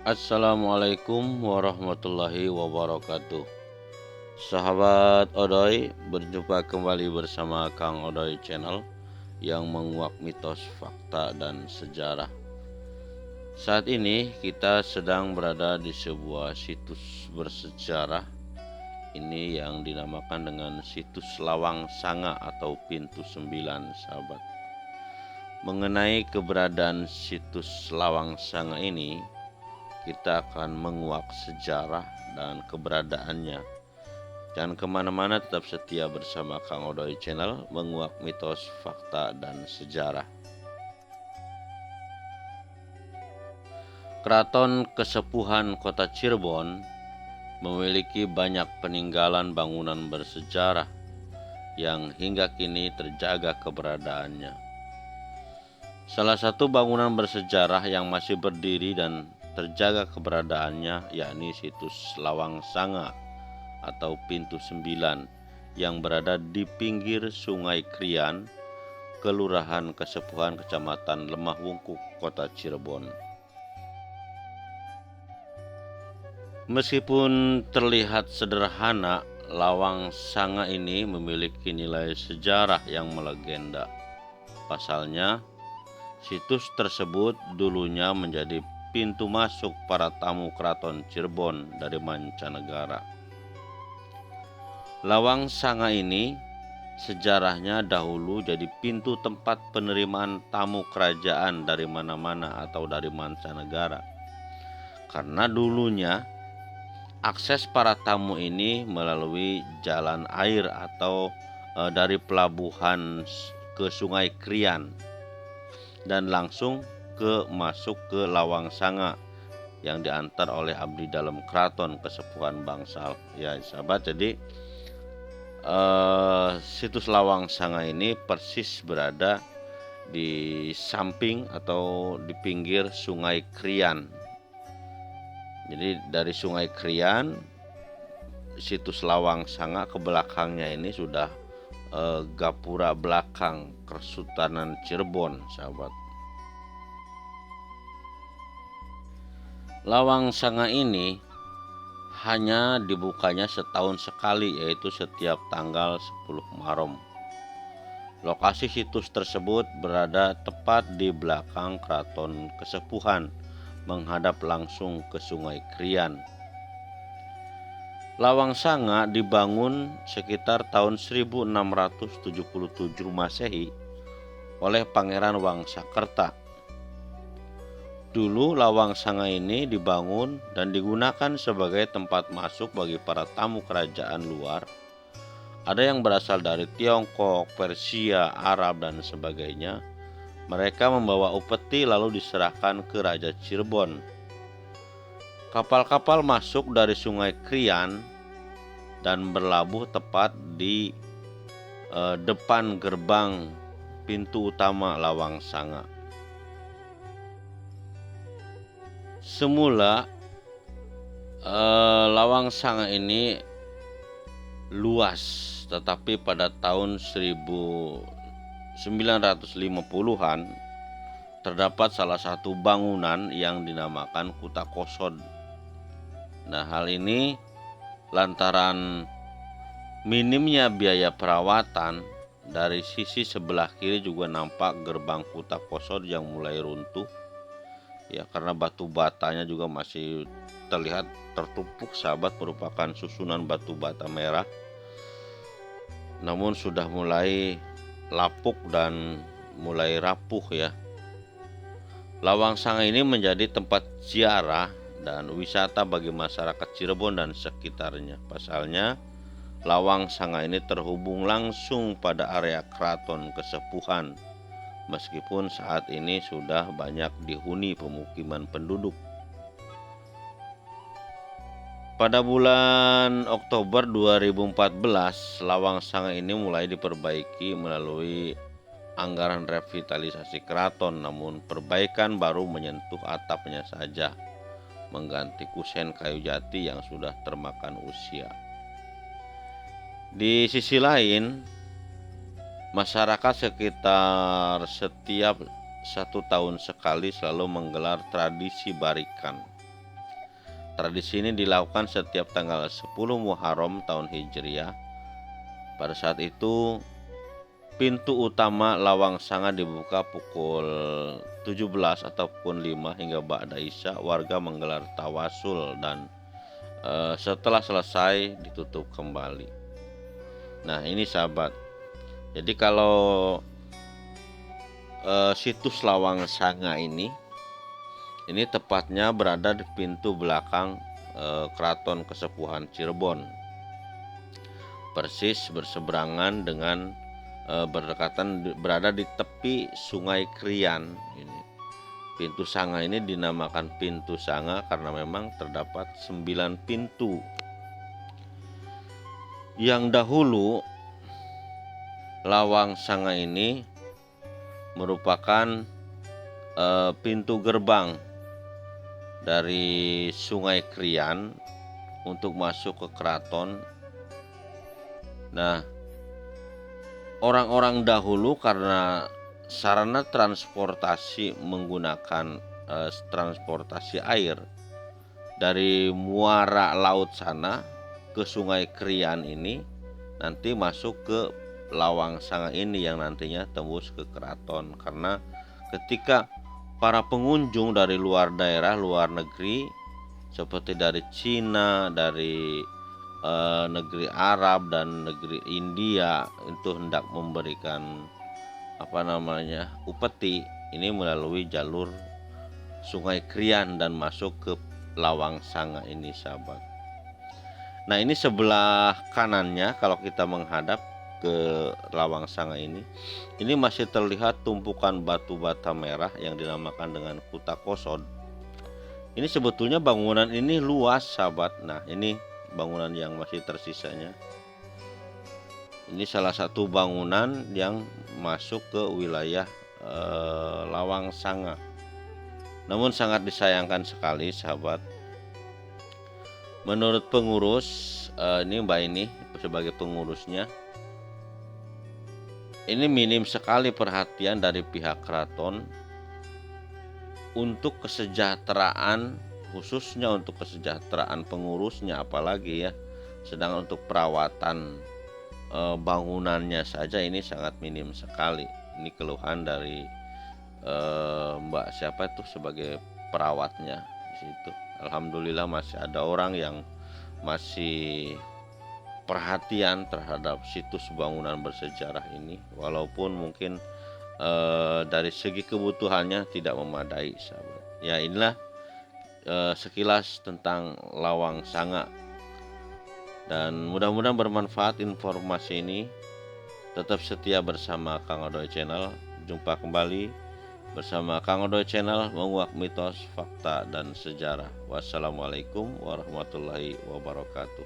Assalamualaikum warahmatullahi wabarakatuh. Sahabat Odoy, berjumpa kembali bersama Kang Odoy Channel yang menguak mitos, fakta, dan sejarah. Saat ini kita sedang berada di sebuah situs bersejarah. Ini yang dinamakan dengan situs Lawang Sanga atau Pintu Sembilan, sahabat. Mengenai keberadaan situs Lawang Sanga ini, kita akan menguak sejarah dan keberadaannya. Jangan kemana-mana, tetap setia bersama Kang Odoy Channel, menguak mitos, fakta, dan sejarah. Keraton Kesepuhan Kota Cirebon memiliki banyak peninggalan bangunan bersejarah yang hingga kini terjaga keberadaannya. Salah satu bangunan bersejarah yang masih berdiri dan terjaga keberadaannya yakni situs Lawang Sanga atau Pintu Sembilan yang berada di pinggir Sungai Krian, Kelurahan Kesepuhan, Kecamatan Lemah Wungkuk, Kota Cirebon. Meskipun terlihat sederhana, Lawang Sanga ini memiliki nilai sejarah yang melegenda. Pasalnya, situs tersebut dulunya menjadi pintu masuk para tamu keraton Cirebon dari mancanegara. Lawang Sanga ini sejarahnya dahulu jadi pintu tempat penerimaan tamu kerajaan dari mana-mana atau dari mancanegara. Karena dulunya akses para tamu ini melalui jalan air atau dari pelabuhan ke Sungai Krian dan langsung masuk ke Lawang Sanga yang diantar oleh abdi dalam keraton Kesepuhan Bangsal. Ya sahabat, jadi situs Lawang Sanga ini persis berada di samping atau di pinggir Sungai Krian. Jadi dari Sungai Krian, situs Lawang Sanga ke belakangnya ini sudah gapura belakang Kesultanan Cirebon, sahabat. Lawang Sanga ini hanya dibukanya setahun sekali, yaitu setiap tanggal 10 Muharram. Lokasi situs tersebut berada tepat di belakang Keraton Kesepuhan, menghadap langsung ke Sungai Krian. Lawang Sanga dibangun sekitar tahun 1677 Masehi oleh Pangeran Wangsakerta. Dulu Lawang Sanga ini dibangun dan digunakan sebagai tempat masuk bagi para tamu kerajaan luar. Ada yang berasal dari Tiongkok, Persia, Arab, dan sebagainya. Mereka membawa upeti lalu diserahkan ke Raja Cirebon. Kapal-kapal masuk dari Sungai Krian dan berlabuh tepat di depan gerbang pintu utama Lawang Sanga. Semula Lawang Sanga ini luas, tetapi pada tahun 1950-an terdapat salah satu bangunan yang dinamakan Kuta Kosod. Nah, hal ini lantaran minimnya biaya perawatan. Dari sisi sebelah kiri juga nampak gerbang Kuta Kosod yang mulai runtuh. Ya, karena batu batanya juga masih terlihat tertumpuk, sahabat, merupakan susunan batu bata merah. Namun sudah mulai lapuk dan mulai rapuh ya. Lawang Sanga ini menjadi tempat ziarah dan wisata bagi masyarakat Cirebon dan sekitarnya. Pasalnya, Lawang Sanga ini terhubung langsung pada area Keraton Kesepuhan. Meskipun saat ini sudah banyak dihuni pemukiman penduduk. Pada bulan Oktober 2014, Lawang Sanga ini mulai diperbaiki melalui anggaran revitalisasi keraton, namun perbaikan baru menyentuh atapnya saja, mengganti kusen kayu jati yang sudah termakan usia. Di sisi lain, masyarakat sekitar setiap 1 tahun sekali selalu menggelar tradisi barikan. Tradisi ini dilakukan setiap tanggal 10 Muharram tahun Hijriah. Pada saat itu pintu utama Lawang Sanga dibuka pukul 17 ataupun 5 hingga ba'da Isya. Warga menggelar tawasul dan setelah selesai ditutup kembali. Nah, ini sahabat. Jadi kalau situs Lawang Sanga ini tepatnya berada di pintu belakang Keraton Kesepuhan Cirebon. Persis berseberangan dengan berdekatan berada di tepi Sungai Krian. Ini pintu Sanga ini dinamakan pintu Sanga karena memang terdapat 9 pintu. Yang dahulu Lawang Sanga ini merupakan pintu gerbang dari Sungai Krian untuk masuk ke keraton. Nah, orang-orang dahulu karena sarana transportasi menggunakan transportasi air dari muara laut sana ke Sungai Krian ini, nanti masuk ke Lawang Sanga ini yang nantinya tembus ke keraton. Karena ketika para pengunjung dari luar daerah, luar negeri seperti dari Cina, dari negeri Arab dan negeri India itu hendak memberikan upeti ini melalui jalur Sungai Krian dan masuk ke Lawang Sanga ini, sahabat. Nah, ini sebelah kanannya kalau kita menghadap ke Lawang Sanga ini masih terlihat tumpukan batu bata merah yang dinamakan dengan Kuta Kosod. Ini sebetulnya bangunan ini luas, sahabat. Nah, ini bangunan yang masih tersisanya. Ini salah satu bangunan yang masuk ke wilayah Lawang Sanga. Namun sangat disayangkan sekali, sahabat. Menurut pengurus, ini Mbak ini sebagai pengurusnya, ini minim sekali perhatian dari pihak keraton untuk kesejahteraan, khususnya untuk kesejahteraan pengurusnya, apalagi ya. Sedangkan untuk perawatan bangunannya saja ini sangat minim sekali. Ini keluhan dari Mbak siapa itu sebagai perawatnya di situ. Alhamdulillah masih ada orang yang masih perhatian terhadap situs bangunan bersejarah ini, walaupun mungkin dari segi kebutuhannya tidak memadai, sahabat. Ya, inilah sekilas tentang Lawang Sanga, dan mudah-mudahan bermanfaat informasi ini. Tetap setia bersama Kang Odoy Channel. Jumpa kembali bersama Kang Odoy Channel, menguak mitos, fakta, dan sejarah. Wassalamualaikum warahmatullahi wabarakatuh.